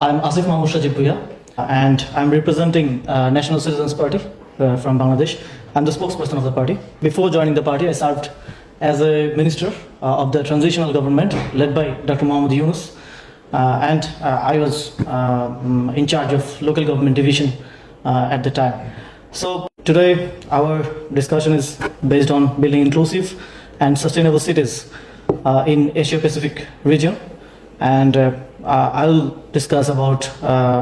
I'm Asif Mahmoud Shajib Bhuiya, and I'm representing National Citizens Party from Bangladesh. I'm the spokesperson of the party. Before joining the party, I served as a minister of the transitional government led by Dr. Mohammad Yunus, and I was in charge of local government division at the time. So today, our discussion is based on building inclusive and sustainable cities in Asia-Pacific region, and I'll discuss about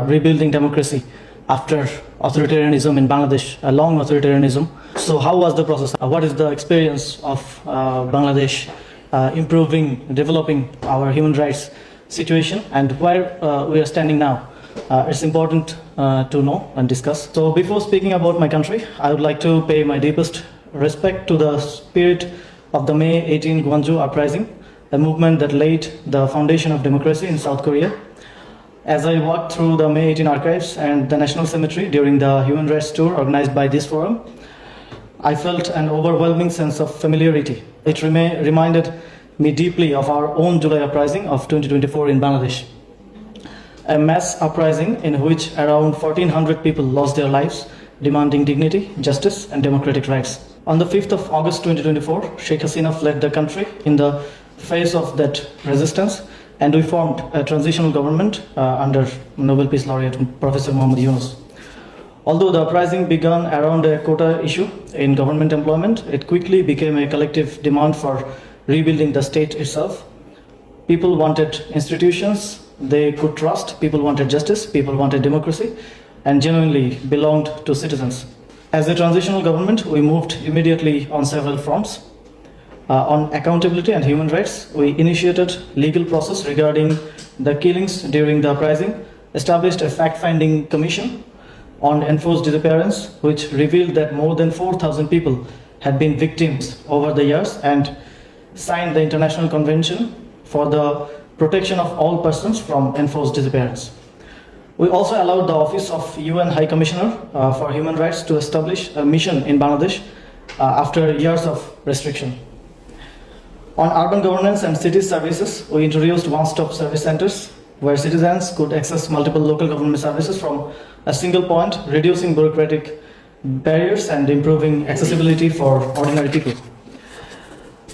rebuilding democracy after authoritarianism in Bangladesh, a long authoritarianism. So how was the process? What is the experience of Bangladesh improving, developing our human rights situation, and where we are standing now? It's important to know and discuss. So before speaking about my country, I would like to pay my deepest respect to the spirit of the May 18 Gwangju uprising, a movement that laid the foundation of democracy in South Korea. As I walked through the May 18 archives and the National Cemetery during the Human Rights Tour organized by this forum, I felt an overwhelming sense of familiarity. It reminded me deeply of our own July uprising of 2024 in Bangladesh, a mass uprising in which around 1,400 people lost their lives, demanding dignity, justice, and democratic rights. On the 5th of August 2024, Sheikh Hasina fled the country in the face of that resistance, and we formed a transitional government under Nobel Peace Laureate Professor Mohammad Yunus. Although the uprising began around a quota issue in government employment, it quickly became a collective demand for rebuilding the state itself. People wanted institutions they could trust, people wanted justice, people wanted democracy, and genuinely belonged to citizens. As a transitional government, we moved immediately on several fronts. On accountability and human rights, we initiated legal process regarding the killings during the uprising, established a fact-finding commission on enforced disappearance, which revealed that more than 4,000 people had been victims over the years, and signed the International Convention for the protection of all persons from enforced disappearance. We also allowed the Office of UN High Commissioner for Human Rights to establish a mission in Bangladesh after years of restriction. On urban governance and city services, we introduced one-stop service centers where citizens could access multiple local government services from a single point, reducing bureaucratic barriers and improving accessibility for ordinary people.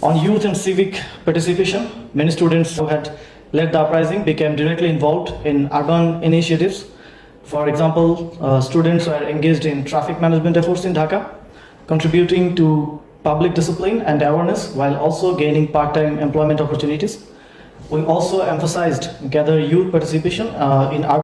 On youth and civic participation, many students who had led the uprising became directly involved in urban initiatives. For example, students were engaged in traffic management efforts in Dhaka, contributing to public discipline and awareness while also gaining part-time employment opportunities. We also emphasized gather youth participation in urban